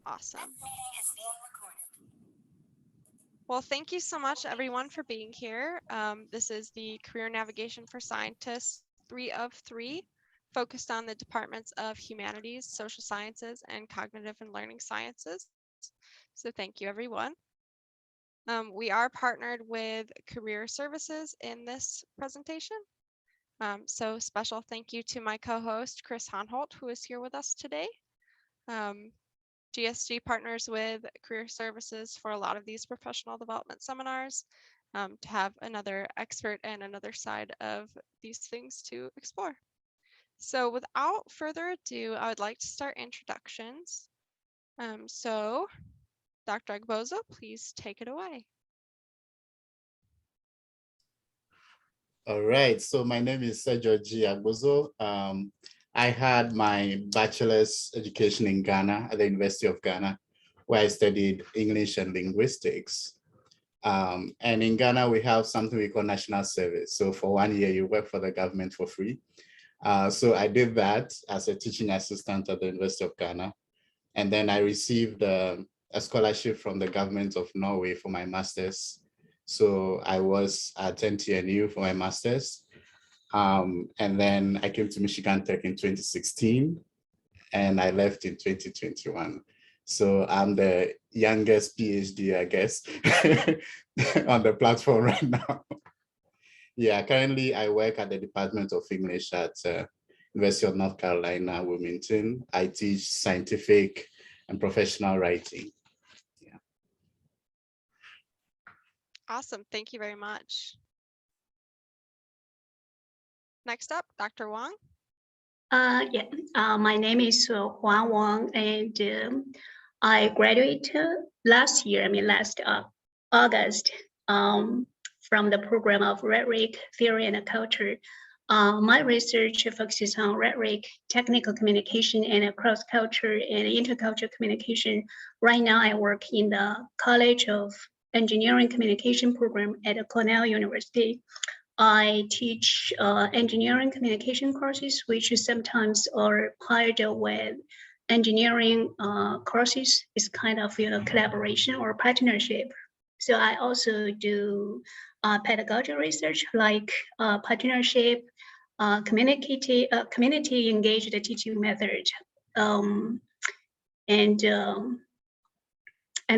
Awesome. Well, thank you so much, everyone, for being here. This is the Career Navigation for Scientists 3 of 3, focused on the departments of humanities, social sciences, and cognitive and learning sciences. So thank you, everyone. We are partnered with Career Services in this presentation. So special thank you to my co-host, Chris Honholt, who is here with us today. GSG partners with Career Services for a lot of these professional development seminars to have another expert and another side of these things to explore. So without further ado, I would like to start introductions. So Dr. Agbozo, please take it away. All right, so my name is Sergio G. Agbozo. I had my bachelor's education in Ghana at the University of Ghana, where I studied English and linguistics. And in Ghana, we have something we call national service. So for 1 year, you work for the government for free. So I did that as a teaching assistant at the University of Ghana. And then I received a scholarship from the government of Norway for my master's. So I was at NTNU for my master's. And then I came to Michigan Tech in 2016 and I left in 2021. So I'm the youngest PhD, I guess, on the platform right now. Yeah, currently I work at the Department of English at University of North Carolina, Wilmington. I teach scientific and professional writing. Yeah. Awesome, thank you very much. Next up, Dr. Wang. My name is Wang, and I graduated last August, from the program of Rhetoric, Theory, and Culture. My research focuses on rhetoric, technical communication, and cross-culture and intercultural communication. Right now, I work in the College of Engineering Communication program at Cornell University. I teach engineering communication courses, which sometimes are paired with engineering courses. It's kind of collaboration or partnership. So I also do pedagogy research like partnership, community engaged teaching method, and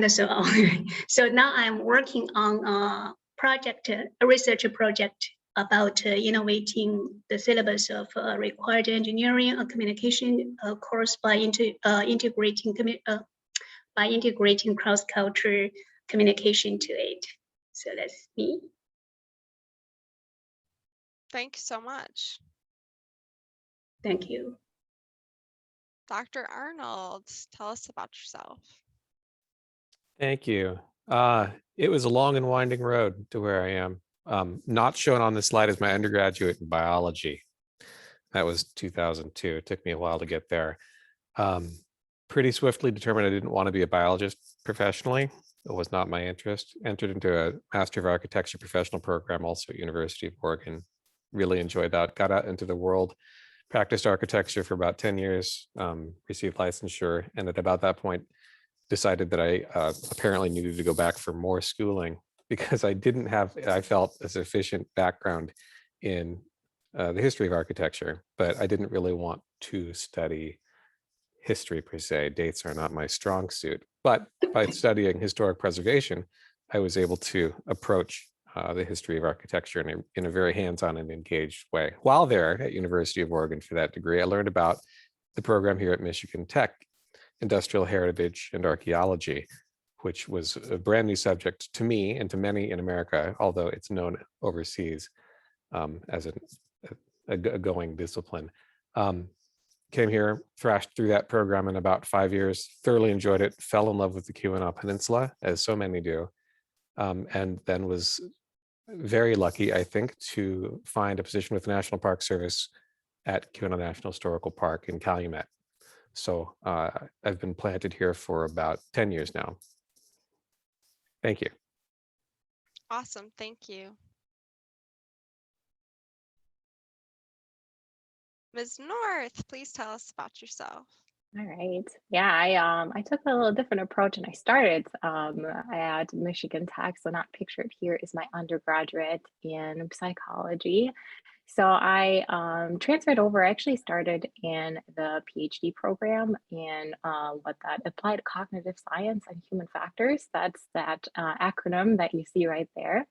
so on. So now I'm working on a research project about innovating the syllabus of required engineering communication course by integrating cross-cultural communication to it. So that's me. Thanks so much. Thank you. Dr. Arnold, tell us about yourself. Thank you. It was a long and winding road to where I am. Not shown on this slide is my undergraduate in biology. That was 2002. It took me a while to get there. Pretty swiftly determined I didn't want to be a biologist professionally. It was not my interest. Entered into a Master of Architecture professional program also at University of Oregon. Really enjoyed that. Got out into the world, practiced architecture for about 10 years, received licensure, and at about that point, decided that I apparently needed to go back for more schooling because I felt a sufficient background in the history of architecture, but I didn't really want to study history per se. Dates are not my strong suit, but by studying historic preservation, I was able to approach the history of architecture in a very hands-on and engaged way. While there at University of Oregon for that degree, I learned about the program here at Michigan Tech, Industrial Heritage and Archaeology, which was a brand new subject to me and to many in America, although it's known overseas as a going discipline. Came here, thrashed through that program in about 5 years, thoroughly enjoyed it, fell in love with the Keweenaw Peninsula, as so many do, and then was very lucky, I think, to find a position with the National Park Service at Keweenaw National Historical Park in Calumet. So I've been planted here for about 10 years now. Thank you. Awesome, thank you. Ms. North, please tell us about yourself. All right. Yeah, I took a little different approach and I started at Michigan Tech. So not pictured here is my undergraduate in psychology. So I transferred over, I actually started in the PhD program in what that applied cognitive science and human factors. That's that acronym that you see right there.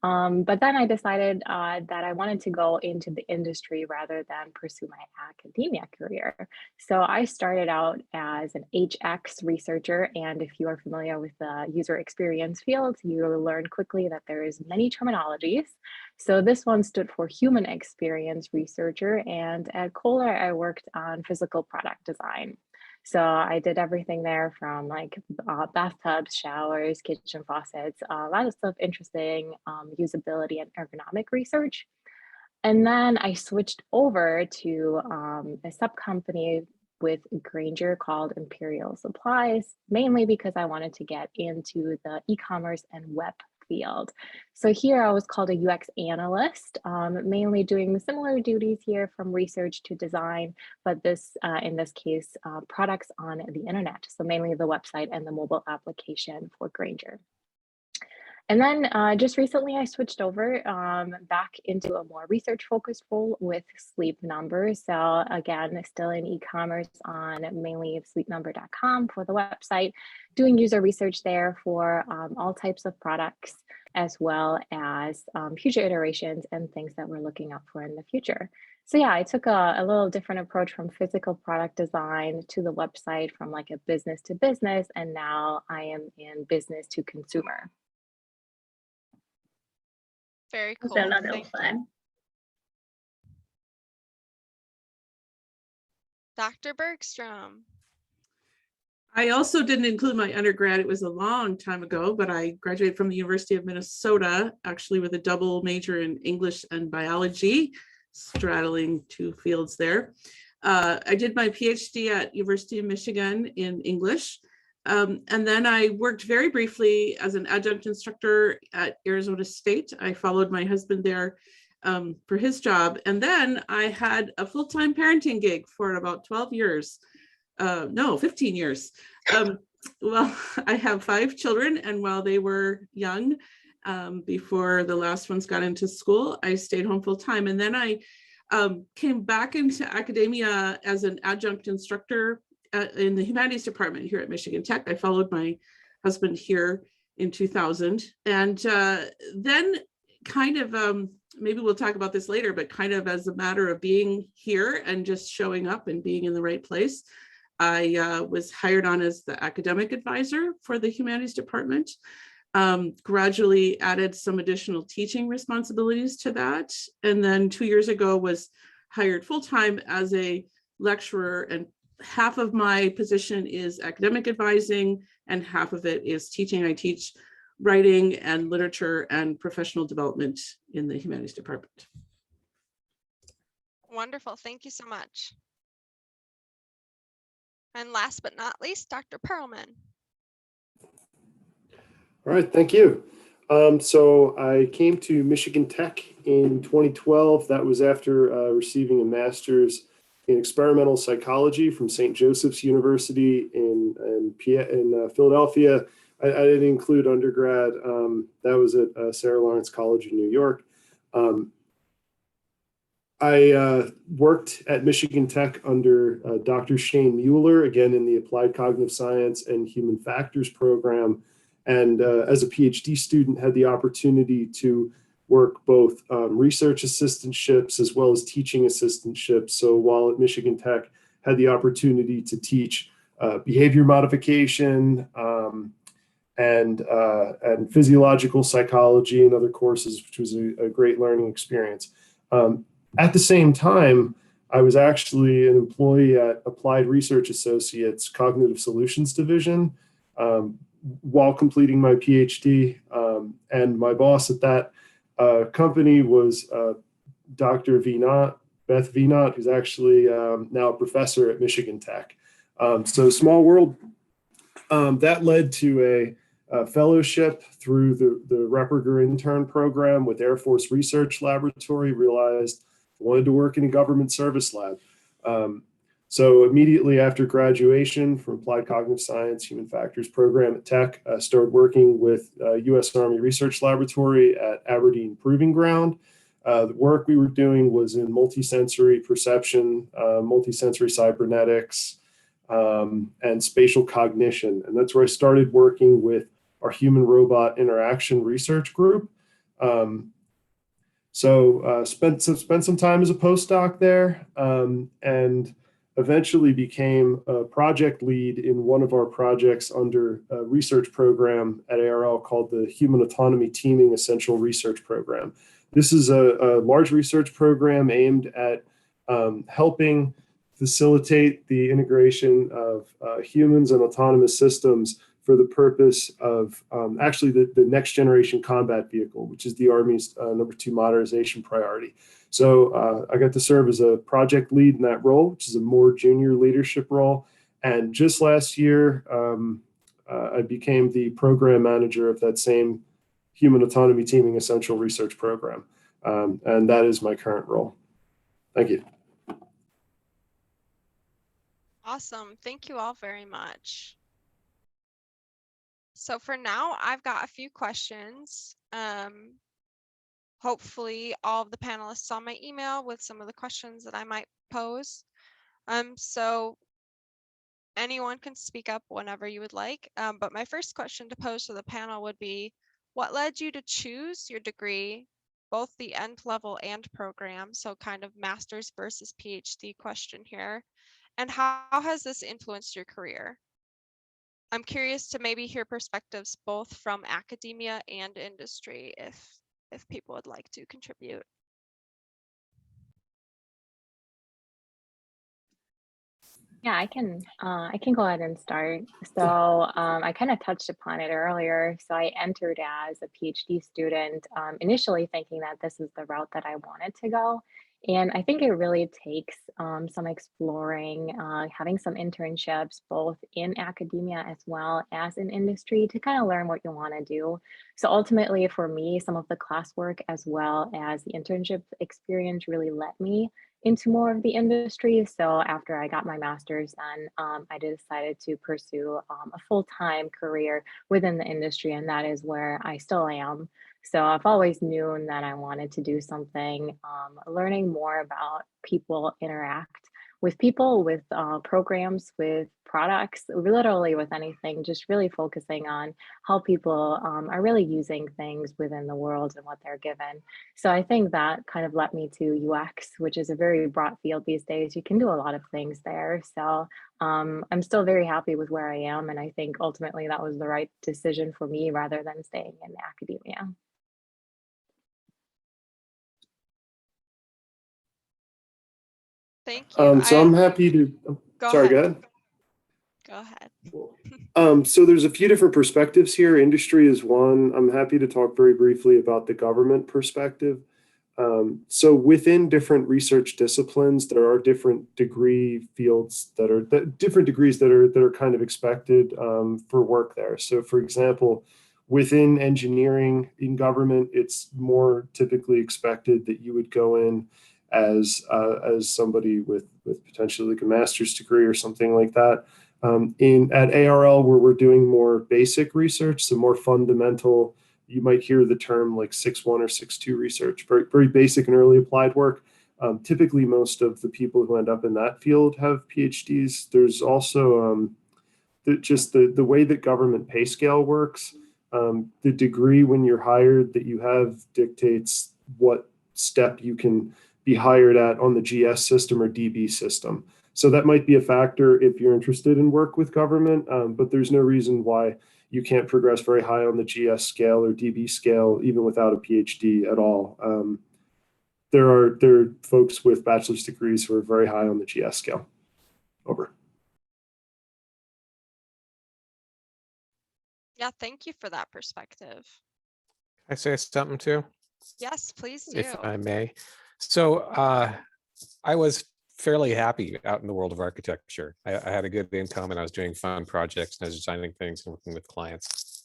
But then I decided that I wanted to go into the industry rather than pursue my academia career. So I started out as an HX researcher. And if you are familiar with the user experience field, you will learn quickly that there is many terminologies. So this one stood for human experience researcher. And at Kohler, I worked on physical product design. So I did everything there from like bathtubs, showers, kitchen faucets, a lot of stuff interesting, usability and ergonomic research. And then I switched over to a sub company with Granger called Imperial Supplies, mainly because I wanted to get into the e-commerce and web field. So here I was called a UX analyst, mainly doing similar duties here from research to design, but this, in this case, products on the internet. So mainly the website and the mobile application for Granger. And then just recently I switched over back into a more research focused role with Sleep Number. So again, still in e-commerce on mainly sleepnumber.com for the website, doing user research there for all types of products, as well as future iterations and things that we're looking out for in the future. So yeah, I took a little different approach from physical product design to the website, from like a business to business, and now I am in business to consumer. Very It's cool. a lot of Thank you. fun. Dr. Bergstrom. I also didn't include my undergrad. It was a long time ago, but I graduated from the University of Minnesota, actually with a double major in English and biology, straddling two fields there. I did my PhD at University of Michigan in English. And then I worked very briefly as an adjunct instructor at Arizona State. I followed my husband there for his job. And then I had a full-time parenting gig for about 12 years. No, 15 years. Well, I have 5 children, and while they were young, before the last ones got into school, I stayed home full time. And then I came back into academia as an adjunct instructor in the humanities department here at Michigan Tech. I followed my husband here in 2000. And then kind of, maybe we'll talk about this later, but kind of as a matter of being here and just showing up and being in the right place, I was hired on as the academic advisor for the humanities department, gradually added some additional teaching responsibilities to that. And then 2 years ago was hired full-time as a lecturer, and half of my position is academic advising and half of it is teaching. I teach writing and literature and professional development in the humanities department. Wonderful. Thank you so much. And last but not least, Dr. Perlman. All right, thank you. So I came to Michigan Tech in 2012. That was after receiving a master's in experimental psychology from St. Joseph's University in Philadelphia. I didn't include undergrad. That was at Sarah Lawrence College in New York. I worked at Michigan Tech under Dr. Shane Mueller, again in the Applied Cognitive Science and Human Factors program. And as a PhD student, had the opportunity to work both research assistantships as well as teaching assistantships. So while at Michigan Tech, had the opportunity to teach behavior modification and physiological psychology and other courses, which was a great learning experience. At the same time, I was actually an employee at Applied Research Associates Cognitive Solutions Division while completing my PhD. And my boss at that company was Dr. Beth Vienot, who's actually now a professor at Michigan Tech. So small world. That led to a fellowship through the Repperger intern program with Air Force Research Laboratory. Realized I wanted to work in a government service lab. So immediately after graduation from Applied Cognitive Science, Human Factors program at Tech, I started working with U.S. Army Research Laboratory at Aberdeen Proving Ground. The work we were doing was in multisensory perception, multisensory cybernetics, and spatial cognition. And that's where I started working with our human-robot interaction research group. Spent some time as a postdoc there, and eventually became a project lead in one of our projects under a research program at ARL called the Human-Autonomy Teaming Essential Research Program. This is a large research program aimed at helping facilitate the integration of humans and autonomous systems for the purpose of actually the next generation combat vehicle, which is the Army's #2 modernization priority. So I got to serve as a project lead in that role, which is a more junior leadership role. And just last year, I became the program manager of that same Human Autonomy Teaming Essential Research Program. And that is my current role. Thank you. Awesome. Thank you all very much. So for now, I've got a few questions. Hopefully all of the panelists saw my email with some of the questions that I might pose. So anyone can speak up whenever you would like. But my first question to pose to the panel would be, what led you to choose your degree, both the end level and program? So kind of master's versus PhD question here. And how has this influenced your career? I'm curious to maybe hear perspectives both from academia and industry if people would like to contribute. Yeah, I can go ahead and start. So I kind of touched upon it earlier. So I entered as a PhD student, initially thinking that this is the route that I wanted to go. And I think it really takes some exploring, having some internships, both in academia as well as in industry, to kind of learn what you want to do. So ultimately for me, some of the classwork as well as the internship experience really led me into more of the industry. So after I got my master's, then I decided to pursue a full-time career within the industry, and that is where I still am. So I've always known that I wanted to do something, learning more about people interact with people, with programs, with products, literally with anything, just really focusing on how people are really using things within the world and what they're given. So I think that kind of led me to UX, which is a very broad field these days. You can do a lot of things there. So I'm still very happy with where I am. And I think ultimately that was the right decision for me rather than staying in academia. Thank you. So I'm happy to, sorry, go ahead. Go ahead. So there's a few different perspectives here. Industry is one. I'm happy to talk very briefly about the government perspective. So within different research disciplines, there are different degree fields that are different degrees that are kind of expected for work there. So for example, within engineering in government, it's more typically expected that you would go in as somebody with potentially like a master's degree or something like that. At ARL, where we're doing more basic research, so more fundamental, you might hear the term like 6.1 or 6.2 research, very, very basic and early applied work. Typically, most of the people who end up in that field have PhDs. There's also just the way that government pay scale works. The degree when you're hired that you have dictates what step you can be hired at on the GS system or DB system. So that might be a factor if you're interested in work with government, but there's no reason why you can't progress very high on the GS scale or DB scale, even without a PhD at all. There are folks with bachelor's degrees who are very high on the GS scale. Over. Yeah, thank you for that perspective. Can I say something too? Yes, please do. If I may. So I was fairly happy out in the world of architecture. I had a good income and I was doing fun projects and I was designing things and working with clients.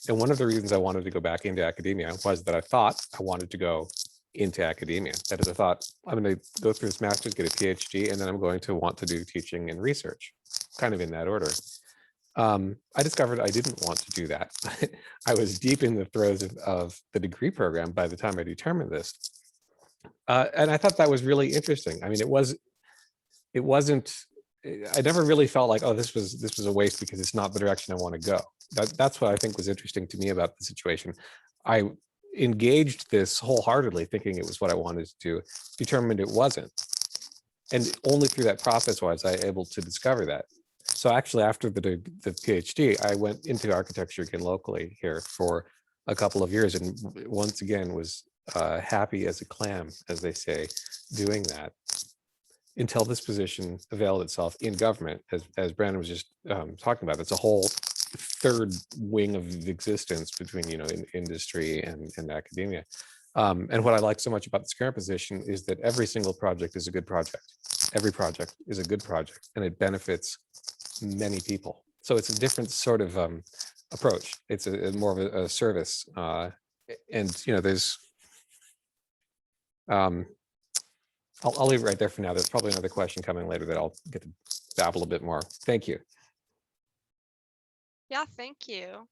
And one of the reasons I wanted to go back into academia was that I thought I wanted to go into academia. That is, I thought, I'm going to go through this master's, get a PhD, and then I'm going to want to do teaching and research, kind of in that order. I discovered I didn't want to do that. I was deep in the throes of the degree program by the time I determined this. And I thought that was really interesting. I mean, it wasn't, I never really felt like, oh, this was a waste because it's not the direction I want to go. That's what I think was interesting to me about the situation. I engaged this wholeheartedly, thinking it was what I wanted to do, determined it wasn't. And only through that process was I able to discover that. So actually, after the PhD, I went into architecture again locally here for a couple of years, and once again was happy as a clam, as they say, doing that, until this position availed itself in government, as Brandon was just talking about. It's a whole third wing of existence between, you know, industry and academia. And what I like so much about this current position is that every single project is a good project. Every project is a good project, and it benefits many people. So it's a different sort of approach. It's a more of a service. And, you know, there's, I'll leave it right there for now. There's probably another question coming later that I'll get to babble a bit more. Thank you. Yeah, thank you.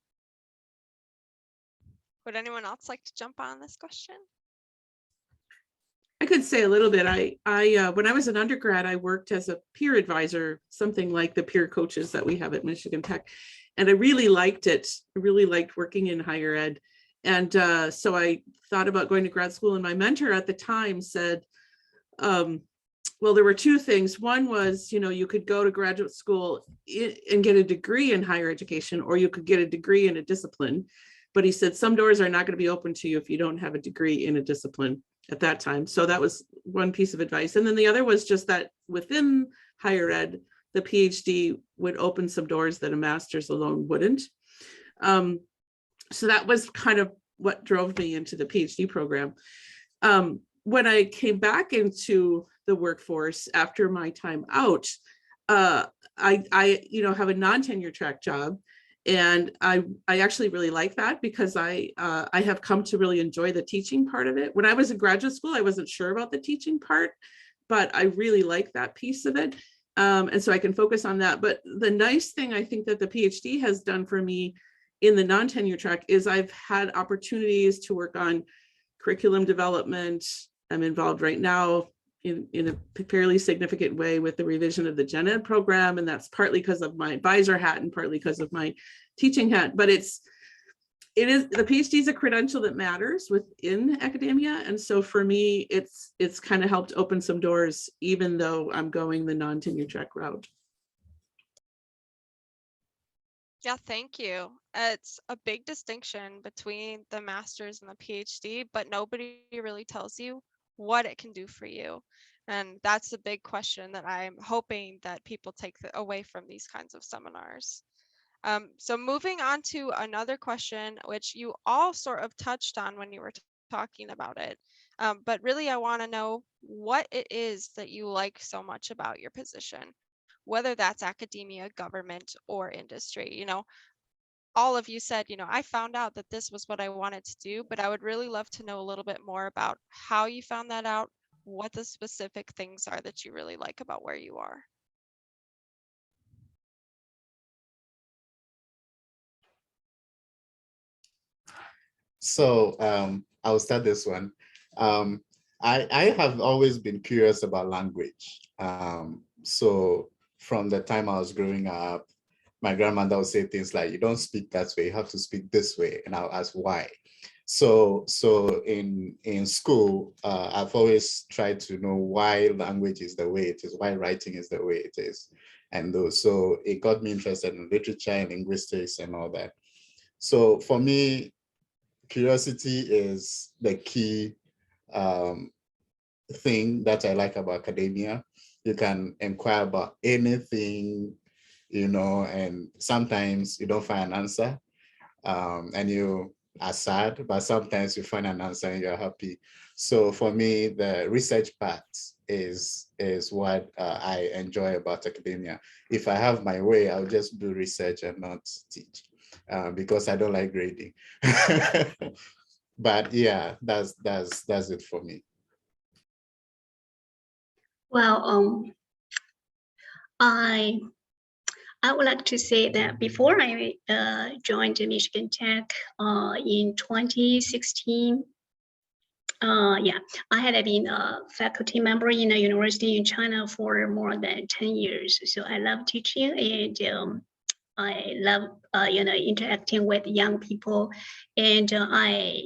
Would anyone else like to jump on this question? I could say a little bit. I when I was an undergrad, I worked as a peer advisor, something like the peer coaches that we have at Michigan Tech. And I really liked it. I really liked working in higher ed. And so I thought about going to grad school, and my mentor at the time said, well, there were two things. One was, you know, you could go to graduate school and get a degree in higher education, or you could get a degree in a discipline. But he said, some doors are not going to be open to you if you don't have a degree in a discipline at that time. So that was one piece of advice. And then the other was just that within higher ed, the PhD would open some doors that a master's alone wouldn't. So that was kind of what drove me into the PhD program. When I came back into the workforce after my time out, I you know, have a non-tenure track job. And I actually really like that, because I have come to really enjoy the teaching part of it. When I was in graduate school, I wasn't sure about the teaching part, but I really like that piece of it. And so I can focus on that. But the nice thing I think that the PhD has done for me in the non-tenure track is I've had opportunities to work on curriculum development. I'm involved right now in a fairly significant way with the revision of the Gen Ed program. And that's partly because of my advisor hat and partly because of my teaching hat. But it is the PhD is a credential that matters within academia. And so for me, it's kind of helped open some doors, even though I'm going the non-tenure track route. Yeah, thank you. It's a big distinction between the master's and the PhD, but nobody really tells you what it can do for you. And that's a big question that I'm hoping that people take away from these kinds of seminars. So moving on to another question, which you all sort of touched on when you were talking about it. But really, I want to know what it is that you like so much about your position, whether that's academia, government, or industry. You know, all of you said, you know, I found out that this was what I wanted to do, but I would really love to know a little bit more about how you found that out, what the specific things are that you really like about where you are. So I'll start this one. I have always been curious about language. So from the time I was growing up, my grandmother would say things like, you don't speak that way, you have to speak this way. And I'll ask why. So in school, I've always tried to know why language is the way it is, why writing is the way it is. And those, so it got me interested in literature and linguistics and all that. So for me, curiosity is the key thing that I like about academia. You can inquire about anything, you know, and sometimes you don't find an answer and you are sad, but sometimes you find an answer and you're happy. So for me, the research part is what I enjoy about academia. If I have my way, I'll just do research and not teach because I don't like grading. But yeah, that's it for me. Well, I would like to say that before I joined Michigan Tech in 2016, yeah, I had been a faculty member in a university in China for more than 10 years. So I love teaching, and I love interacting with young people, and I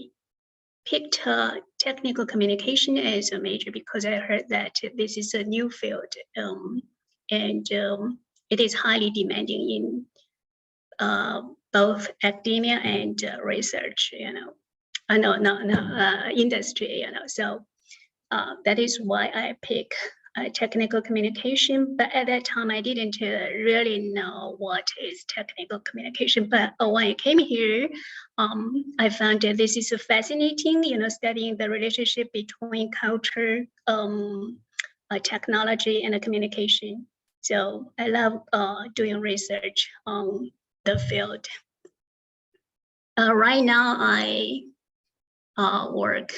picked technical communication as a major because I heard that this is a new field, and it is highly demanding in both academia and research. Industry. So that is why I pick technical communication. But at that time, I didn't really know what is technical communication. But when I came here, I found that this is fascinating, studying the relationship between culture, technology, and communication. So I love doing research on the field. Right now, I work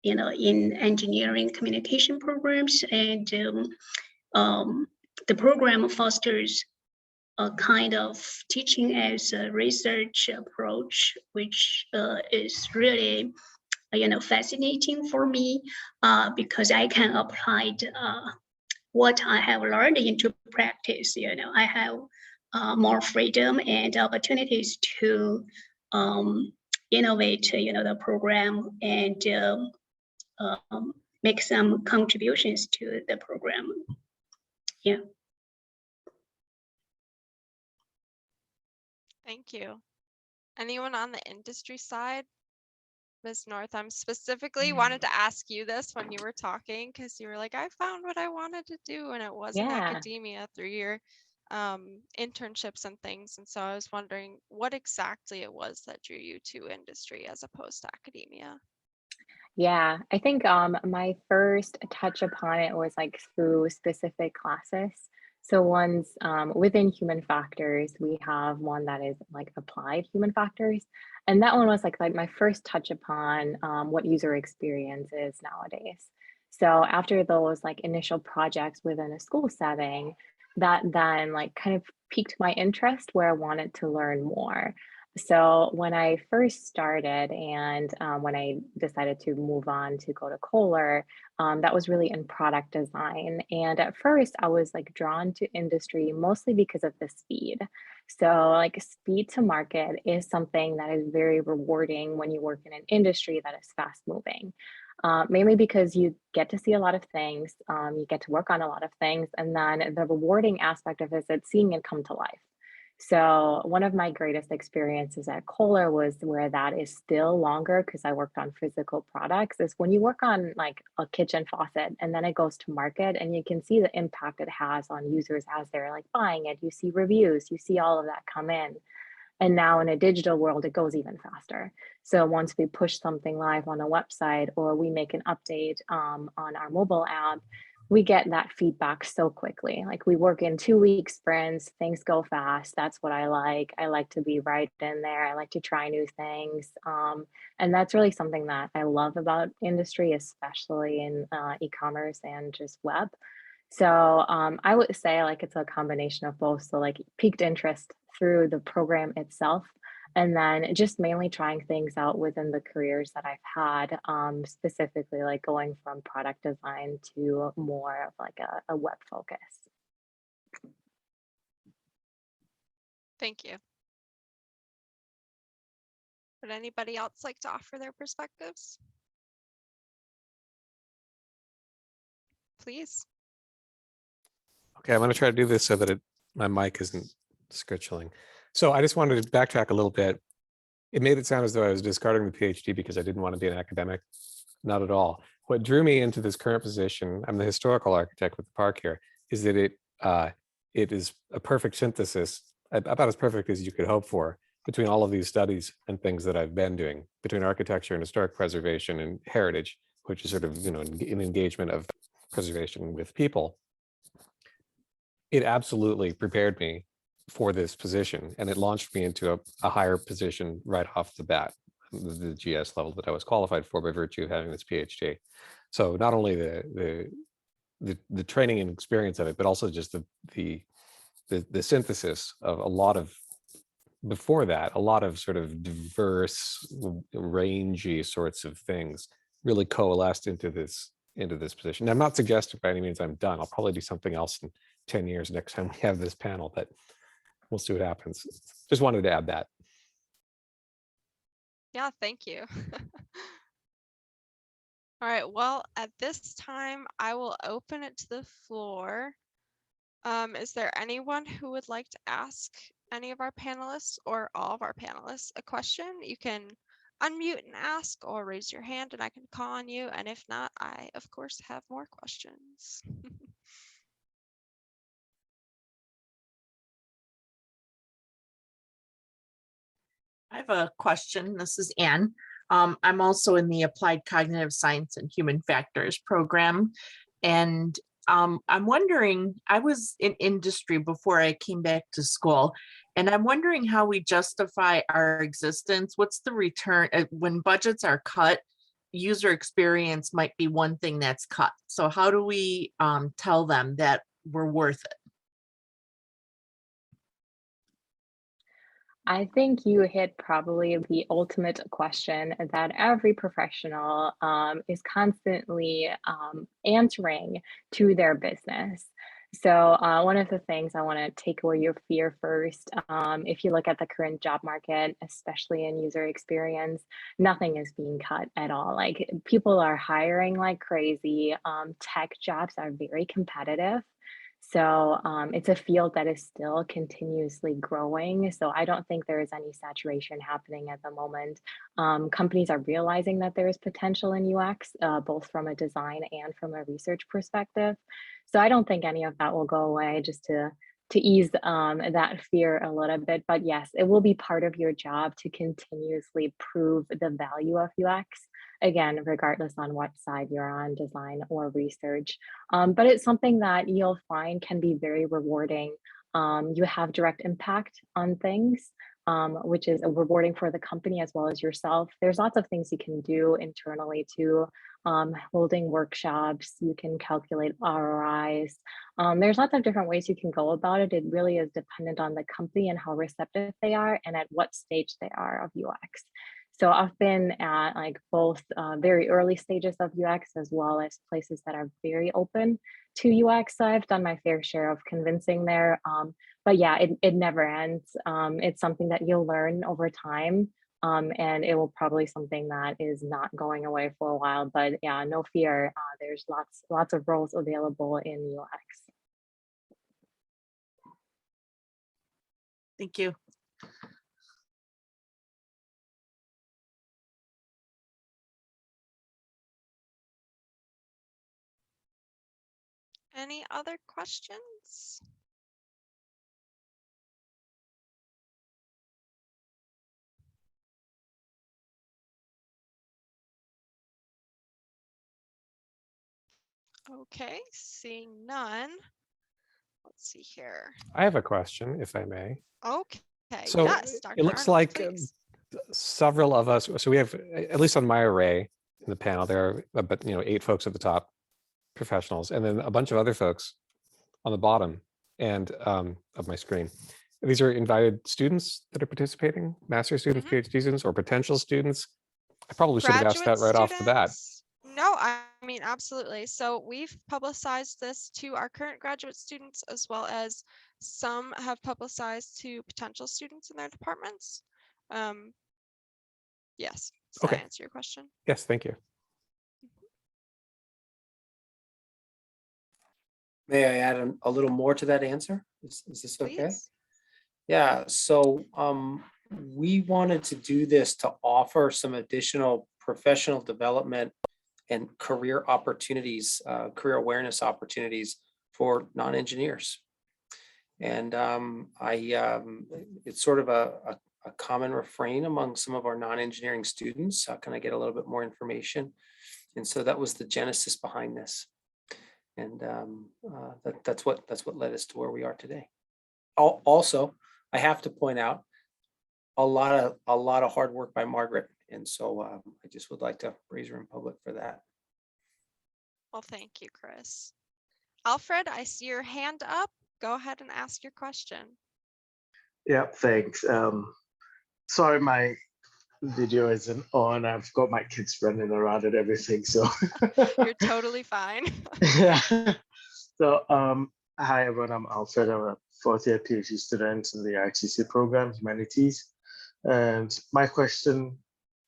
in engineering communication programs, and the program fosters a kind of teaching as a research approach, which is really fascinating for me because I can apply what I have learned into practice. I have more freedom and opportunities to innovate the program and make some contributions to the program. Yeah. Thank you. Anyone on the industry side? Ms. North, I'm specifically wanted to ask you this when you were talking, because you were like, I found what I wanted to do, and it wasn't academia through your internships and things. And so I was wondering what exactly it was that drew you to industry as opposed to academia. Yeah, I think my first touch upon it was like through specific classes. So ones within human factors, we have one that is like applied human factors. And that one was like my first touch upon what user experience is nowadays. So after those like initial projects within a school setting, that then like kind of piqued my interest where I wanted to learn more. So when I first started and when I decided to move on to go to Kohler, that was really in product design. And at first I was like drawn to industry mostly because of the speed. So like speed to market is something that is very rewarding when you work in an industry that is fast moving. Mainly because you get to see a lot of things, you get to work on a lot of things, and then the rewarding aspect of it is seeing it come to life. So one of my greatest experiences at Kohler was where that is still longer because I worked on physical products is when you work on like a kitchen faucet and then it goes to market and you can see the impact it has on users as they're like buying it. You see reviews, you see all of that come in. And now in a digital world, it goes even faster. So once we push something live on a website or we make an update on our mobile app, we get that feedback so quickly. Like we work in 2-week sprints, things go fast. That's what I like. I like to be right in there. I like to try new things. And that's really something that I love about industry, especially in e-commerce and just web. So I would say like it's a combination of both. So like piqued interest through the program itself, and then just mainly trying things out within the careers that I've had, specifically like going from product design to more of like a web focus. Thank you. Would anybody else like to offer their perspectives? Please. Okay, I'm going to try to do this so that my mic isn't scritching. So I just wanted to backtrack a little bit. It made it sound as though I was discarding the PhD because I didn't want to be an academic. Not at all. What drew me into this current position, I'm the historical architect with the park here, is that it is a perfect synthesis, about as perfect as you could hope for, between all of these studies and things that I've been doing, between architecture and historic preservation and heritage, which is sort of, an engagement of preservation with people. It absolutely prepared me for this position, and it launched me into a higher position right off the bat. the GS level that I was qualified for by virtue of having this PhD. So not only the training and experience of it, but also just the synthesis of a lot of, before that, a lot of sort of diverse, rangy sorts of things really coalesced into this position. Now, I'm not suggesting by any means I'm done. I'll probably do something else in 10 years next time we have this panel, but we'll see what happens. Just wanted to add that. Yeah, thank you. All right, well, at this time, I will open it to the floor. Is there anyone who would like to ask any of our panelists or all of our panelists a question? You can unmute and ask, or raise your hand and I can call on you. And if not, I, of course, have more questions. I have a question. This is Anne. I'm also in the Applied Cognitive Science and Human Factors program. And I'm wondering, I was in industry before I came back to school, and I'm wondering how we justify our existence. What's the return when budgets are cut? User experience might be one thing that's cut. So how do we tell them that we're worth it? I think you hit probably the ultimate question that every professional is constantly answering to their business. So one of the things I want to take away your fear first, if you look at the current job market, especially in user experience, nothing is being cut at all. Like, people are hiring like crazy. Tech jobs are very competitive. So it's a field that is still continuously growing. So I don't think there is any saturation happening at the moment. Companies are realizing that there is potential in UX, both from a design and from a research perspective. So I don't think any of that will go away, just to ease that fear a little bit. But yes, it will be part of your job to continuously prove the value of UX. Again, regardless on what side you're on, design or research. But it's something that you'll find can be very rewarding. You have direct impact on things, which is rewarding for the company as well as yourself. There's lots of things you can do internally too. Holding workshops, you can calculate ROIs. There's lots of different ways you can go about it. It really is dependent on the company and how receptive they are and at what stage they are of UX. So I've been at like both very early stages of UX as well as places that are very open to UX. So I've done my fair share of convincing there. But yeah, it never ends. It's something that you'll learn over time. And it will probably something that is not going away for a while. But yeah, no fear. There's lots of roles available in UX. Thank you. Any other questions? Okay, seeing none. Let's see here. I have a question, if I may. Okay, So yes, Dr. it looks Arnold, like please. several of us, so we have, at least on my array in the panel, there are about 8 folks at the top, professionals, and then a bunch of other folks on the bottom and of my screen. These are invited students that are participating, master's students, PhD students, or potential students. I probably should have asked that right off the bat. No, I mean, absolutely. So we've publicized this to our current graduate students, as well as some have publicized to potential students in their departments. Yes, does that answer your question? Yes, thank you. May I add a little more to that answer? Is this okay? Please. Yeah, so we wanted to do this to offer some additional professional development and career opportunities, career awareness opportunities for non-engineers. And it's sort of a common refrain among some of our non-engineering students. How can I get a little bit more information? And so that was the genesis behind this. And that's what led us to where we are today. Also, I have to point out a lot of hard work by Margaret And so I just would like to praise her in public for that. Well, thank you, Chris. Alfred, I see your hand up. Go ahead and ask your question. Yeah, thanks. Sorry, my video isn't on. I've got my kids running around and everything, so. You're totally fine. Yeah. So, hi everyone, I'm Alfred. I'm a fourth-year PhD student in the RTC program, Humanities. And my question,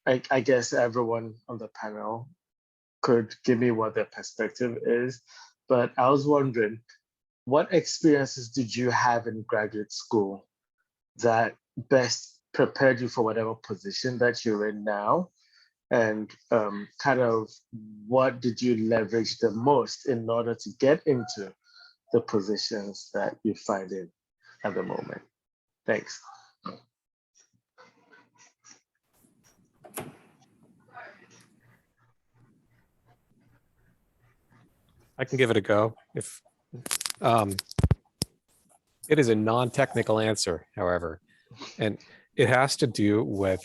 I guess everyone on the panel could give me what their perspective is, but I was wondering, what experiences did you have in graduate school that best prepared you for whatever position that you're in now? And kind of what did you leverage the most in order to get into the positions that you find in at the moment? Thanks. I can give it a go. If it is a non-technical answer, however, and it has to do with,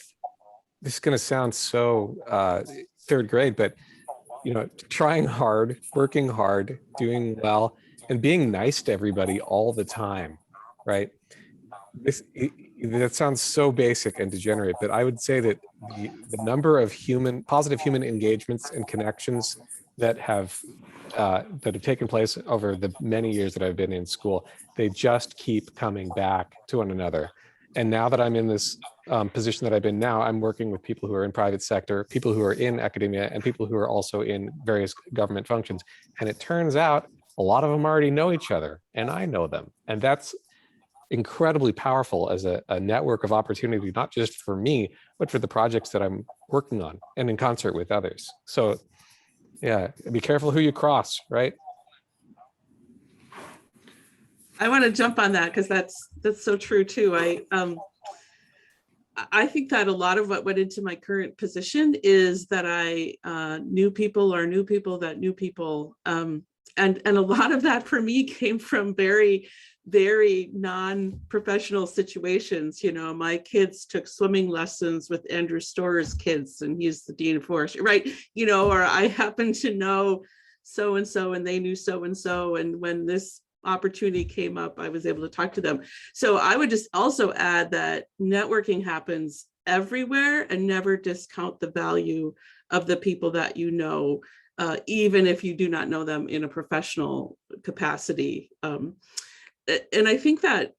this is going to sound so third grade, but trying hard, working hard, doing well, and being nice to everybody all the time, right? That sounds so basic and degenerate, but I would say that the number of positive human engagements and connections that have taken place over the many years that I've been in school, they just keep coming back to one another. And now that I'm in this position that I've been now, I'm working with people who are in private sector, people who are in academia, and people who are also in various government functions. And it turns out a lot of them already know each other, and I know them. And that's incredibly powerful as a network of opportunity, not just for me, but for the projects that I'm working on and in concert with others. So yeah, be careful who you cross, right? I want to jump on that because that's so true too. I think that a lot of what went into my current position is that I knew people or knew people that knew people. And a lot of that for me came from very, very non-professional situations. My kids took swimming lessons with Andrew Storer's kids, and he's the dean of forestry, right? Or I happen to know so-and-so and they knew so-and-so. And when this opportunity came up, I was able to talk to them. So I would just also add that networking happens everywhere, and never discount the value of the people that you know, even if you do not know them in a professional capacity. And I think that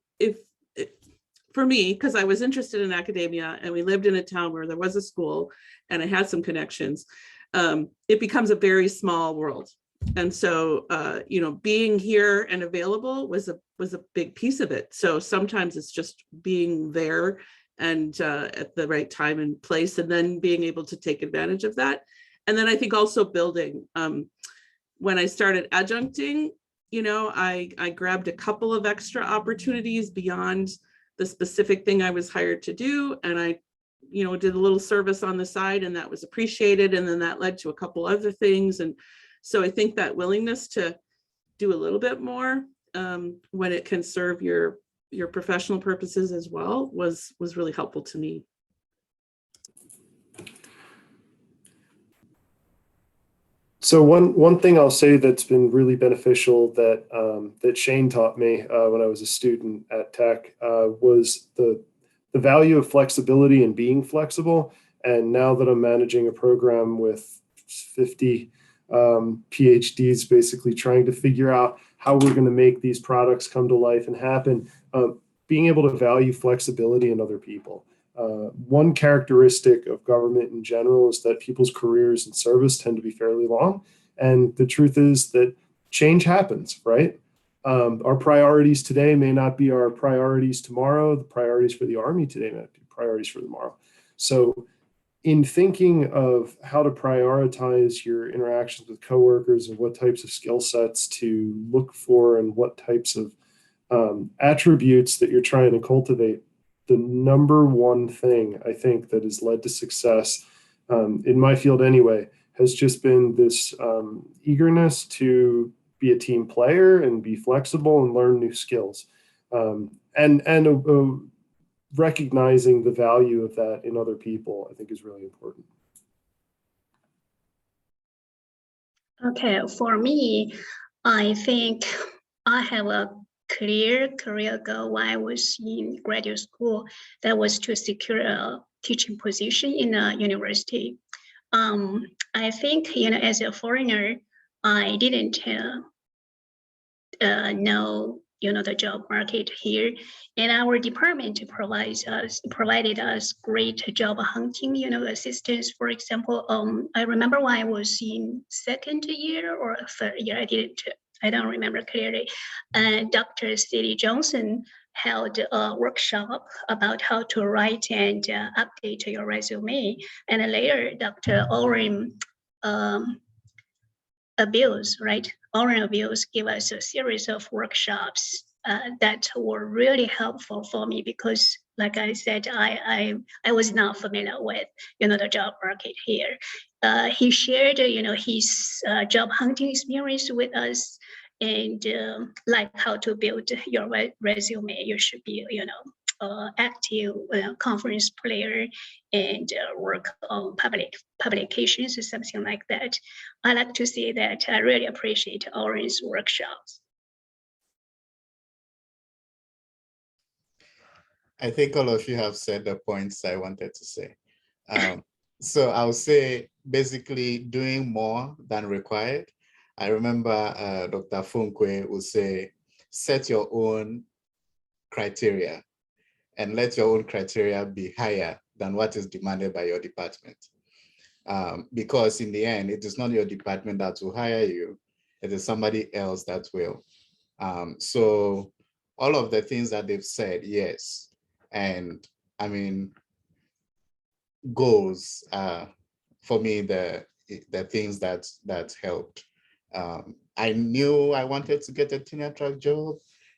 for me, because I was interested in academia and we lived in a town where there was a school and I had some connections, it becomes a very small world. And so, being here and available was a big piece of it. So sometimes it's just being there and at the right time and place, and then being able to take advantage of that. And then I think also building. When I started adjuncting, I grabbed a couple of extra opportunities beyond the specific thing I was hired to do. And I, did a little service on the side, and that was appreciated. And then that led to a couple other things. And so I think that willingness to do a little bit more when it can serve your professional purposes as well was really helpful to me. So one thing I'll say that's been really beneficial that Shane taught me when I was a student at Tech was the value of flexibility and being flexible. And now that I'm managing a program with 50 PhDs, basically trying to figure out how we're going to make these products come to life and happen, being able to value flexibility in other people. One characteristic of government in general is that people's careers in service tend to be fairly long. And the truth is that change happens, right? Our priorities today may not be our priorities tomorrow. The priorities for the Army today may not be priorities for tomorrow. So in thinking of how to prioritize your interactions with coworkers and what types of skill sets to look for and what types of attributes that you're trying to cultivate, the number one thing I think that has led to success in my field anyway has just been this eagerness to be a team player and be flexible and learn new skills. The recognizing the value of that in other people, I think is really important. Okay, for me, I think I have a clear career goal while I was in graduate school. That was to secure a teaching position in a university. I think, as a foreigner, I didn't know, the job market here, and our department provided us great job hunting, assistance. For example, I remember when I was in second year or third year, I don't remember clearly. And Dr. City Johnson held a workshop about how to write and update your resume. And later, Dr. Oren Abuse gave us a series of workshops that were really helpful for me because, like I said, I was not familiar with, the job market here. He shared, his job hunting experience with us, and like how to build your resume. You should be, active conference player and work on publications or something like that. I like to say that I really appreciate Orange's workshops. I think all of you have said the points I wanted to say. So I'll say basically doing more than required. I remember Dr. Funkwe would say, set your own criteria and let your own criteria be higher than what is demanded by your department. Because in the end, it is not your department that will hire you, it is somebody else that will. So all of the things that they've said, yes. And I mean, goals for me, the things that helped. I knew I wanted to get a tenure track job,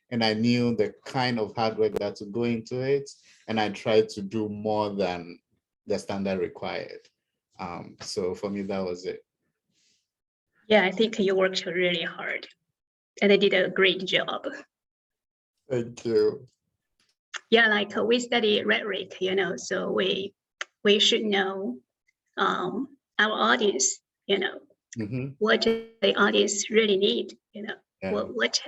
and I knew the kind of hard work that would go into it, and I tried to do more than the standard required. So for me, that was it. Yeah, I think you worked really hard, and they did a great job. Thank you. Yeah, like we study rhetoric, so we should know our audience, what the audience really need, what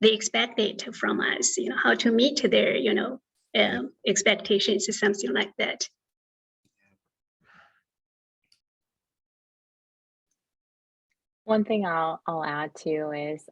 they expected from us, how to meet their, expectations or something like that. One thing I'll add to is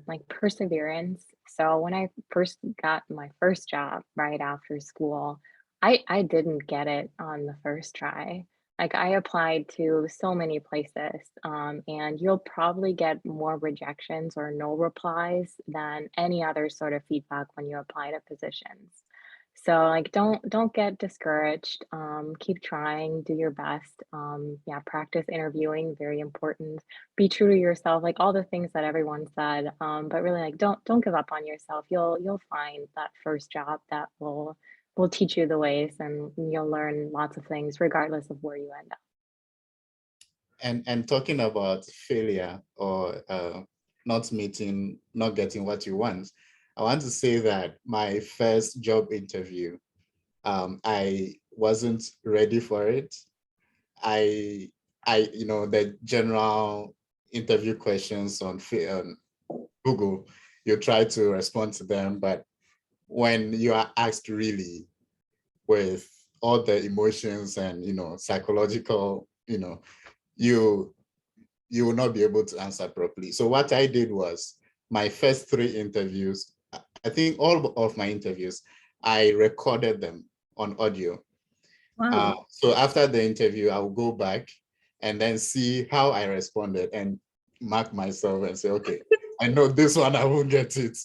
like perseverance. So when I first got my first job right after school, I didn't get it on the first try. Like I applied to so many places, and you'll probably get more rejections or no replies than any other sort of feedback when you apply to positions. So like don't get discouraged. Keep trying, do your best. Yeah, practice interviewing, very important. Be true to yourself, like all the things that everyone said. But really like don't give up on yourself. You'll find that first job that will teach you the ways, and you'll learn lots of things regardless of where you end up. And talking about failure or not getting what you want, I want to say that my first job interview, I wasn't ready for it. The general interview questions on Google, you try to respond to them, but when you are asked really with all the emotions and psychological, you will not be able to answer properly. So what I did was my first 3 interviews, I think all of my interviews, I recorded them on audio. Wow. So after the interview, I will go back and then see how I responded and mark myself and say, okay, I know this one, I won't get it,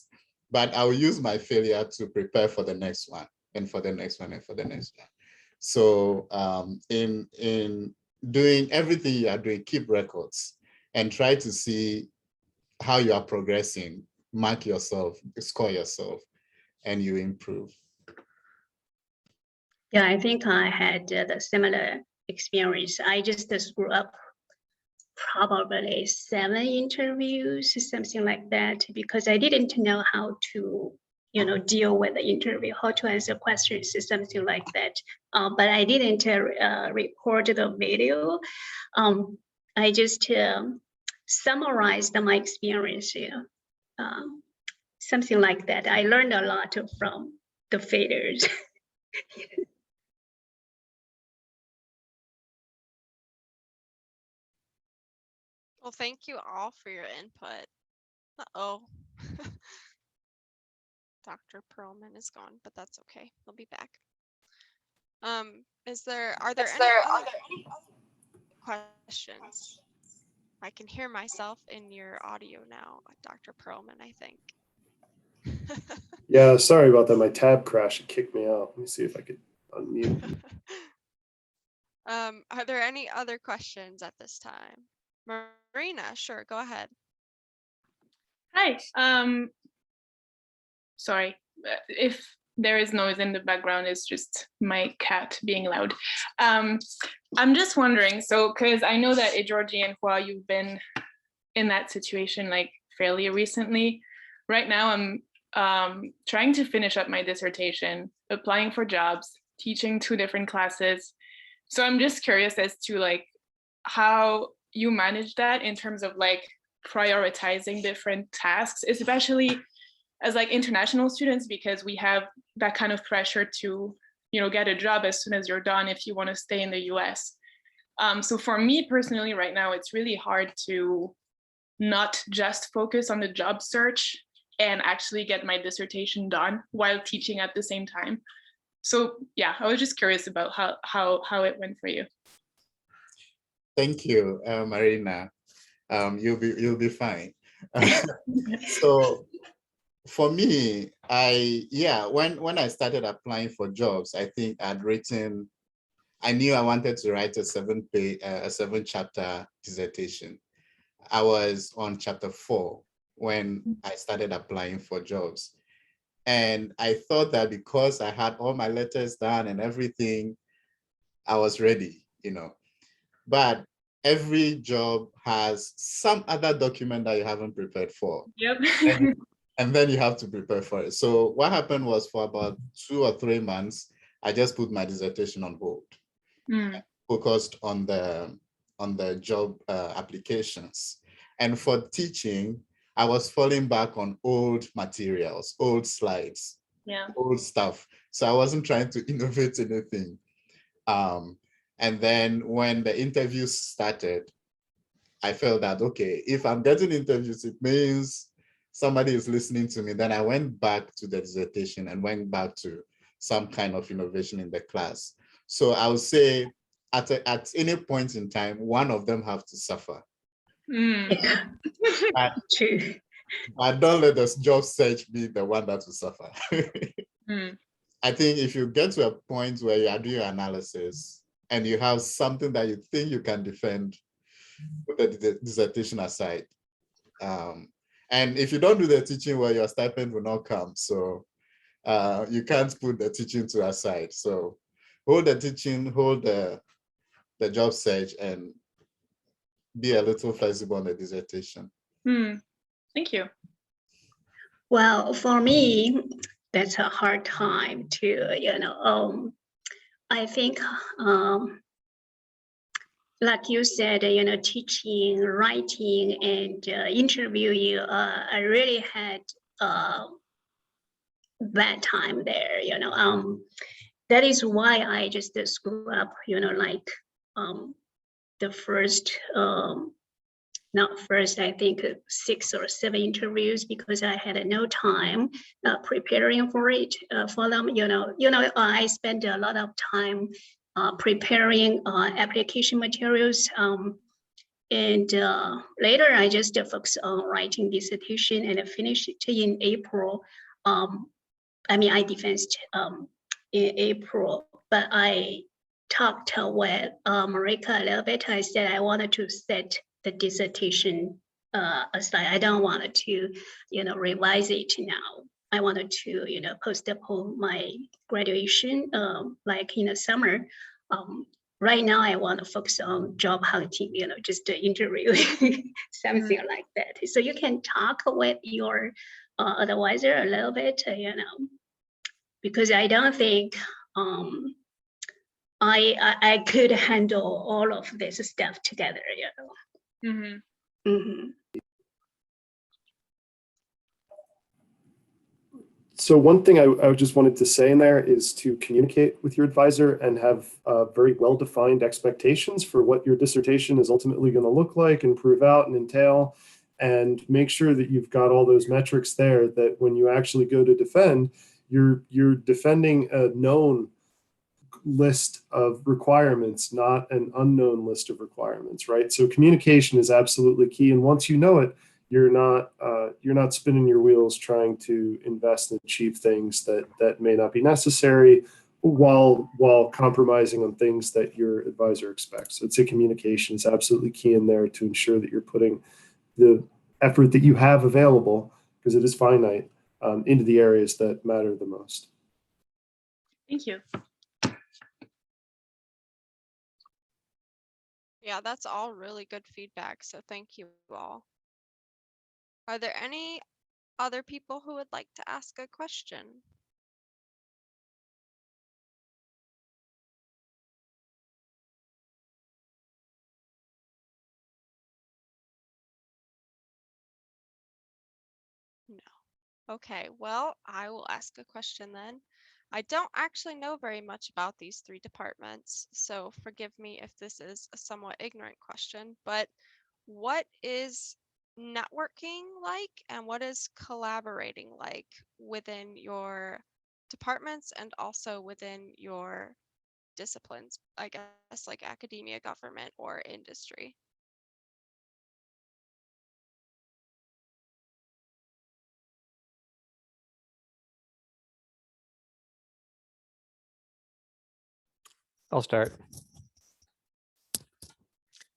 but I'll use my failure to prepare for the next one and for the next one and for the next one. So in doing everything you are doing, keep records and try to see how you are progressing, mark yourself, score yourself, and you improve. Yeah, I think I had the similar experience. I just screwed up probably 7 interviews, something like that, because I didn't know how to deal with the interview, how to answer questions, something like that. But I didn't record the video. I just summarized my experience here. Something like that. I learned a lot from the failures. Well, thank you all for your input. Uh-oh. Dr. Perlman is gone, but that's okay. He'll be back. Are there any questions? I can hear myself in your audio now, Dr. Perlman, I think. Yeah, sorry about that. My tab crashed and kicked me out. Let me see if I could unmute. Are there any other questions at this time? Marina, sure, go ahead. Hi. Sorry if there is noise in the background. It's just my cat being loud. I'm just wondering, so because I know that Georgie and Hua, you've been in that situation like fairly recently. Right now, I'm trying to finish up my dissertation, applying for jobs, teaching 2 different classes. So I'm just curious as to like how you manage that in terms of like prioritizing different tasks, especially as like international students, because we have that kind of pressure to, get a job as soon as you're done if you want to stay in the US. So for me personally, right now, it's really hard to not just focus on the job search and actually get my dissertation done while teaching at the same time. So yeah, I was just curious about how it went for you. Thank you, Marina. You'll be fine. So for me, when I started applying for jobs, I think I knew I wanted to write a 7-chapter dissertation. I was on chapter 4 when I started applying for jobs. And I thought that because I had all my letters done and everything, I was ready, But every job has some other document that you haven't prepared for. Yep. and then you have to prepare for it. So what happened was for about 2 or 3 months, I just put my dissertation on hold, focused on the job applications. And for teaching, I was falling back on old materials, old slides, old stuff. So I wasn't trying to innovate anything. And then when the interviews started, I felt that, okay, if I'm getting interviews, it means somebody is listening to me. Then I went back to the dissertation and went back to some kind of innovation in the class. So I would say at any point in time, one of them have to suffer. True. But don't let the job search be the one that will suffer. I think if you get to a point where you are doing your analysis and you have something that you think you can defend, put the dissertation aside. And if you don't do the teaching, well, your stipend will not come. So you can't put the teaching to aside. So hold the teaching, hold the job search, and be a little flexible on the dissertation. Thank you. Well, for me, that's a hard time to, I think, like you said, teaching, writing, and interviewing, I really had bad time there, that is why I just screw up, like the first, not first, I think 6 or 7 interviews, because I had no time preparing for it, for them, I spent a lot of time preparing application materials, and later I just focused on writing dissertation and finished it in April. I defended in April, but I talked with Marika a little bit. I said I wanted to set the dissertation aside. I don't want to, revise it now. I wanted to, postpone my graduation, like in the summer. Right now, I want to focus on job hunting, just interviewing, something like that. So you can talk with your advisor a little bit, because I don't think I could handle all of this stuff together, So one thing I just wanted to say in there is to communicate with your advisor and have very well-defined expectations for what your dissertation is ultimately going to look like and prove out and entail, and make sure that you've got all those metrics there, that when you actually go to defend, you're defending a known list of requirements, not an unknown list of requirements, right? So communication is absolutely key, and once you know it, you're not spinning your wheels trying to invest and achieve things that may not be necessary, while compromising on things that your advisor expects. So I'd say communication is absolutely key in there to ensure that you're putting the effort that you have available, because it is finite, into the areas that matter the most. Thank you. Yeah, that's all really good feedback. So thank you all. Are there any other people who would like to ask a question? No. Okay, well, I will ask a question then. I don't actually know very much about these three departments, so forgive me if this is a somewhat ignorant question, but what is networking like and what is collaborating like within your departments and also within your disciplines, I guess, like academia, government, or industry? I'll start.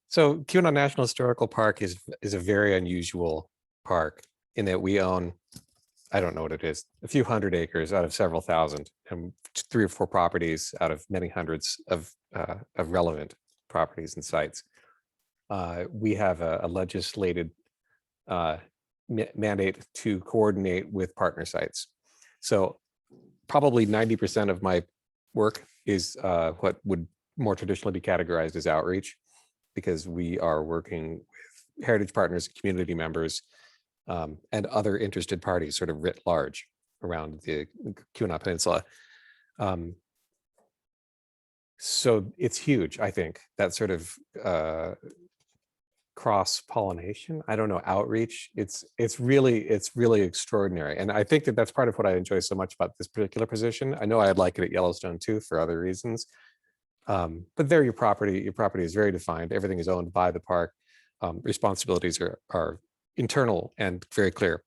So QAnon National Historical Park is a very unusual park in that we own, I don't know what it is, a few hundred acres out of several thousand, and 3 or 4 properties out of many hundreds of relevant properties and sites. We have a legislated mandate to coordinate with partner sites. So probably 90% of my work is what would more traditionally be categorized as outreach, because we are working with heritage partners, community members, and other interested parties sort of writ large around the QAnon Peninsula. So it's huge, I think, that sort of cross-pollination, I don't know, outreach. It's really extraordinary. And I think that that's part of what I enjoy so much about this particular position. I know I'd like it at Yellowstone too for other reasons. But there your property is very defined. Everything is owned by the park. Responsibilities are internal and very clear.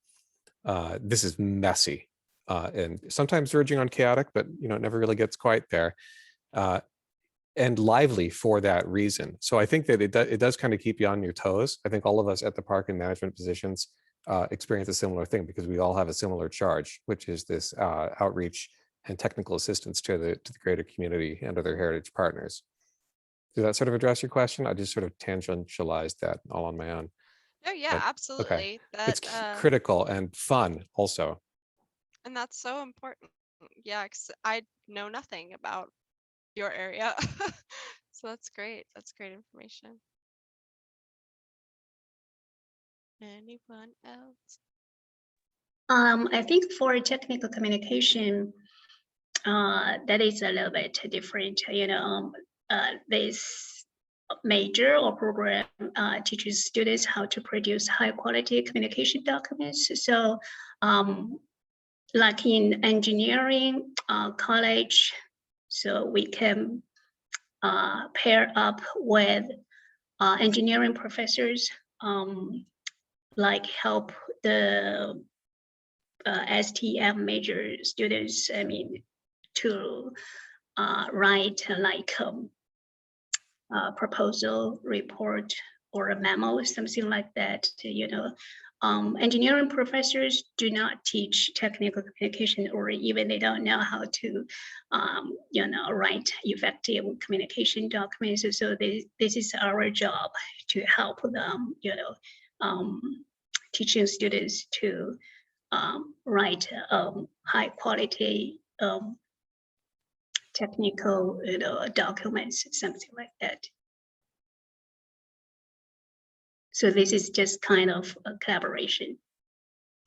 This is messy and sometimes verging on chaotic, but it never really gets quite there. And lively for that reason. So I think that it does kind of keep you on your toes. I think all of us at the park and management positions experience a similar thing, because we all have a similar charge, which is this outreach and technical assistance to the greater community and other heritage partners. Does that sort of address your question? I just sort of tangentialized that all on my own. Oh yeah, absolutely. Okay. That, it's critical and fun also. And that's so important. Yeah, 'cause I know nothing about your area. So that's great. That's great information. Anyone else? I think for technical communication, that is a little bit different. This major or program teaches students how to produce high quality communication documents. So like in engineering college, so we can pair up with engineering professors, like help the STM major students, to write like proposal report or a memo, something like that. Engineering professors do not teach technical communication, or even they don't know how to, write effective communication documents. So this is our job to help them, teaching students to write high quality technical documents, something like that. So this is just kind of a collaboration.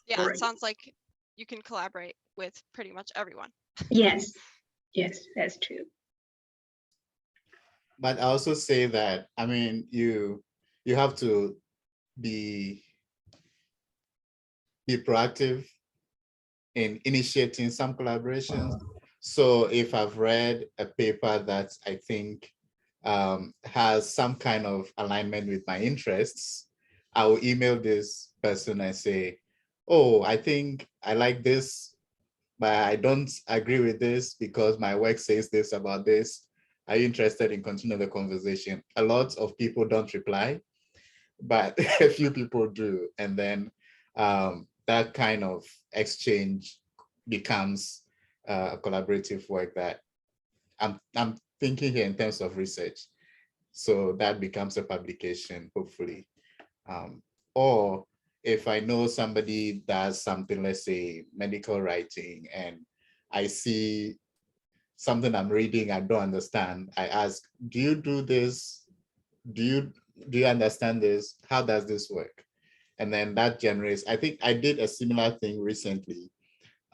Yeah, Right. it sounds like you can collaborate with pretty much everyone. Yes, yes, that's true. But I also say that, I mean, you have to be proactive in initiating some collaborations. So if I've read a paper that I think has some kind of alignment with my interests, I will email this person and say, oh, I think I like this, but I don't agree with this because my work says this about this. Are you interested in continuing the conversation? A lot of people don't reply, but a few people do. And then that kind of exchange becomes a collaborative work that I'm thinking here in terms of research. So that becomes a publication, hopefully. Or if I know somebody does something, let's say medical writing, and I see something I'm reading I don't understand, I ask, do you do this? Do you understand this? How does this work? And then that generates, I think I did a similar thing recently.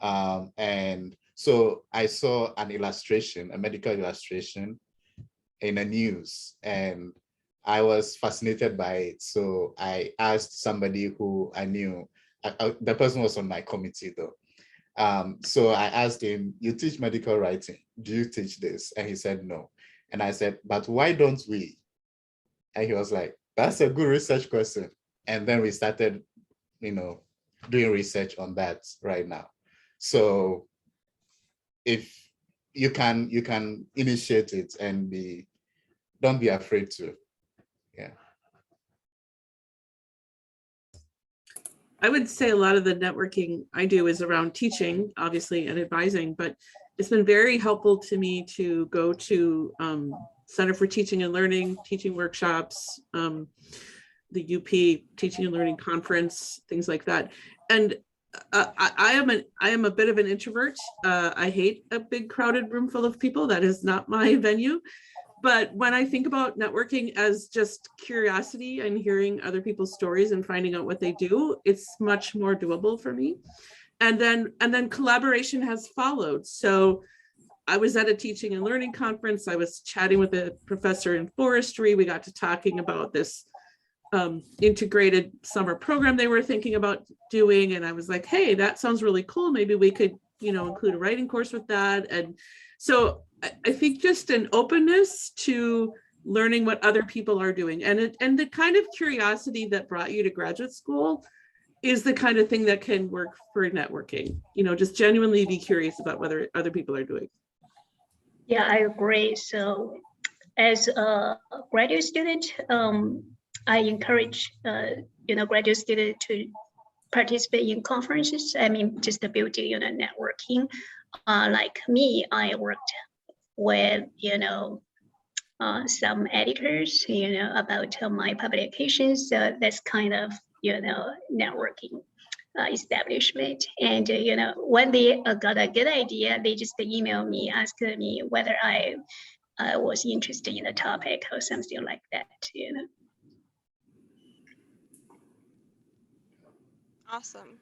And so I saw an illustration, a medical illustration in the news, and I was fascinated by it. So I asked somebody who I knew, the person was on my committee though. So I asked him, you teach medical writing, do you teach this? And he said, no. And I said, but why don't we? And he was like, that's a good research question. And then we started, doing research on that right now. So if you can initiate it and don't be afraid to. Yeah. I would say a lot of the networking I do is around teaching, obviously, and advising, but it's been very helpful to me to go to Center for Teaching and Learning, teaching workshops, the UP Teaching and Learning Conference, things like that. And I am a bit of an introvert. I hate a big crowded room full of people. That is not my venue. But when I think about networking as just curiosity and hearing other people's stories and finding out what they do, it's much more doable for me. And then collaboration has followed. So I was at a teaching and learning conference. I was chatting with a professor in forestry. We got to talking about this integrated summer program they were thinking about doing. And I was like, hey, that sounds really cool. Maybe we could, include a writing course with that. And so I think just an openness to learning what other people are doing, and the kind of curiosity that brought you to graduate school is the kind of thing that can work for networking. Just genuinely be curious about what other people are doing. Yeah, I agree. So as a graduate student, I encourage graduate students to participate in conferences. I mean, just the building, networking. Like me, I worked with some editors about my publications. So that's kind of networking establishment. And when they got a good idea, they just emailed me, asked me whether I was interested in the topic or something like that. Awesome.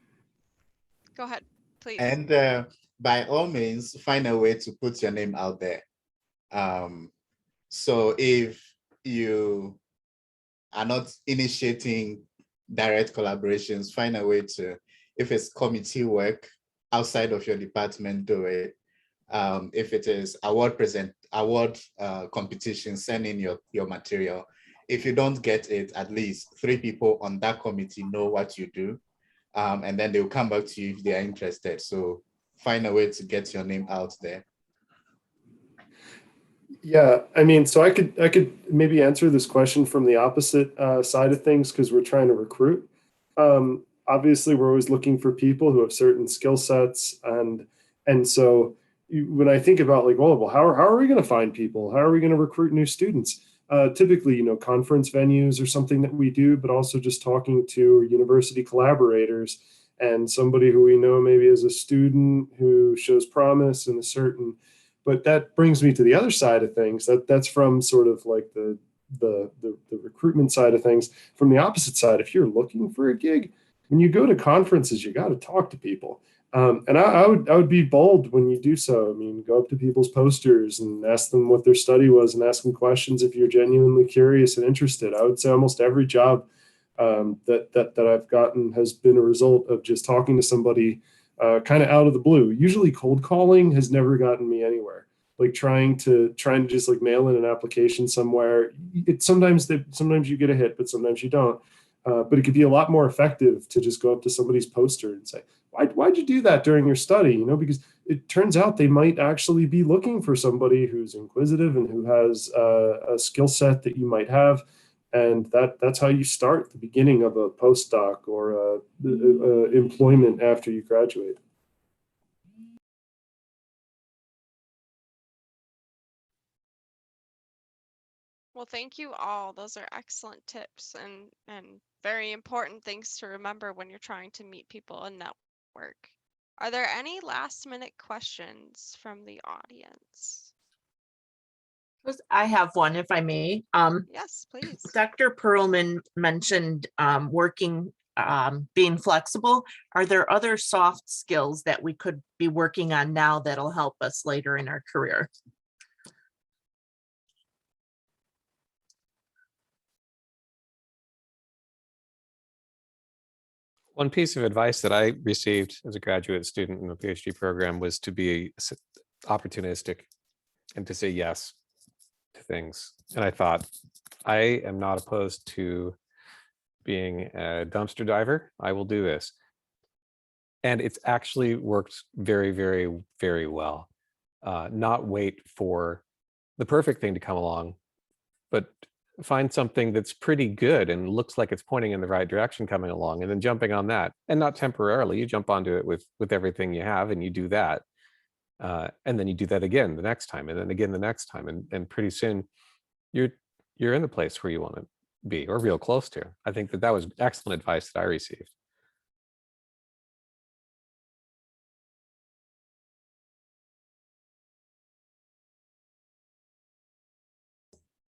Go ahead, please. And by all means, find a way to put your name out there. So if you are not initiating direct collaborations, find a way to, if it's committee work outside of your department, do it. If it is award competition, send in your material. If you don't get it, at least 3 people on that committee know what you do. And then they'll come back to you if they are interested. So find a way to get your name out there. Yeah, I mean, so I could maybe answer this question from the opposite side of things, because we're trying to recruit. Obviously, we're always looking for people who have certain skill sets, and so when I think about like, well, how are we going to find people? How are we going to recruit new students? Typically, conference venues are something that we do, but also just talking to university collaborators and somebody who we know maybe as a student who shows promise in a certain, but that brings me to the other side of things. That's from sort of like the recruitment side of things. From the opposite side, if you're looking for a gig, when you go to conferences, you got to talk to people. And I would be bold when you do so. I mean, go up to people's posters and ask them what their study was and ask them questions if you're genuinely curious and interested. I would say almost every job that I've gotten has been a result of just talking to somebody kind of out of the blue. Usually cold calling has never gotten me anywhere. Like trying to just like mail in an application somewhere. Sometimes you get a hit, but sometimes you don't. But it could be a lot more effective to just go up to somebody's poster and say, why'd you do that during your study? You know, because it turns out they might actually be looking for somebody who's inquisitive and who has a skill set that you might have. And that's how you start the beginning of a postdoc or employment after you graduate. Well, thank you all. Those are excellent tips and very important things to remember when you're trying to meet people and network. Are there any last minute questions from the audience? I have one, if I may. Yes, please. Dr. Perlman mentioned being flexible. Are there other soft skills that we could be working on now that'll help us later in our career? One piece of advice that I received as a graduate student in the PhD program was to be opportunistic and to say yes to things. And I thought, I am not opposed to being a dumpster diver. I will do this. And it's actually worked very, very, very well. Not wait for the perfect thing to come along, but find something that's pretty good and looks like it's pointing in the right direction coming along, and then jumping on that. And not temporarily, you jump onto it with everything you have, and you do that. And then you do that again the next time, and then again the next time. And pretty soon you're in the place where you want to be, or real close to. I think that was excellent advice that I received.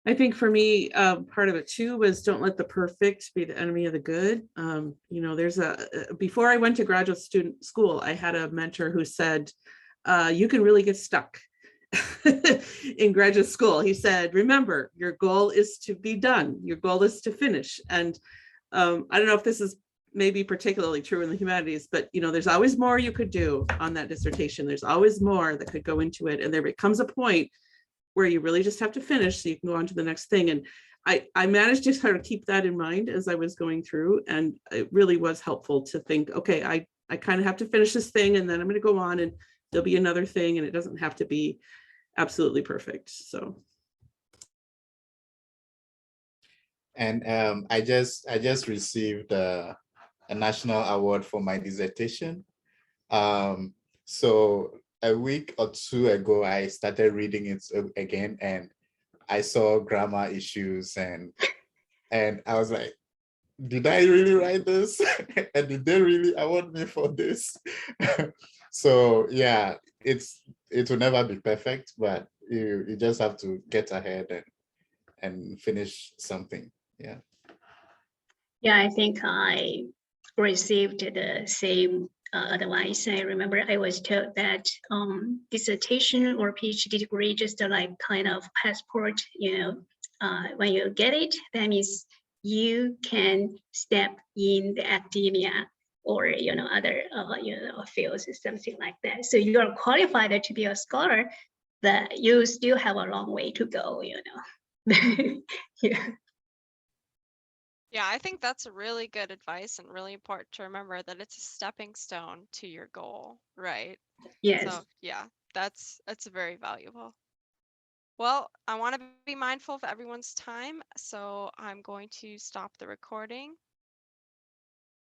I think for me, part of it too was don't let the perfect be the enemy of the good. You know, before I went to graduate student school, I had a mentor who said, you can really get stuck in graduate school. He said, remember, your goal is to be done. Your goal is to finish. And I don't know if this is maybe particularly true in the humanities, but you know, there's always more you could do on that dissertation. There's always more that could go into it. And there becomes a point where you really just have to finish so you can go on to the next thing. And I managed to sort of keep that in mind as I was going through. And it really was helpful to think, okay, I kind of have to finish this thing, and then I'm going to go on and there'll be another thing, and it doesn't have to be absolutely perfect. So. And I just received a national award for my dissertation. So a week or two ago, I started reading it again, and I saw grammar issues, and I was like, did I really write this? And did they really award me for this? So yeah, it will never be perfect, but you just have to get ahead and finish something. Yeah. Yeah, I think I received the same advice. I remember I was told that dissertation or PhD degree just like kind of passport, you know, when you get it, that means you can step in the academia or, you know, other, you know, fields or something like that. So you are qualified to be a scholar, but you still have a long way to go, you know. Yeah. Yeah, I think that's really good advice and really important to remember that it's a stepping stone to your goal, right? Yes. So yeah, that's very valuable. Well, I want to be mindful of everyone's time, so I'm going to stop the recording.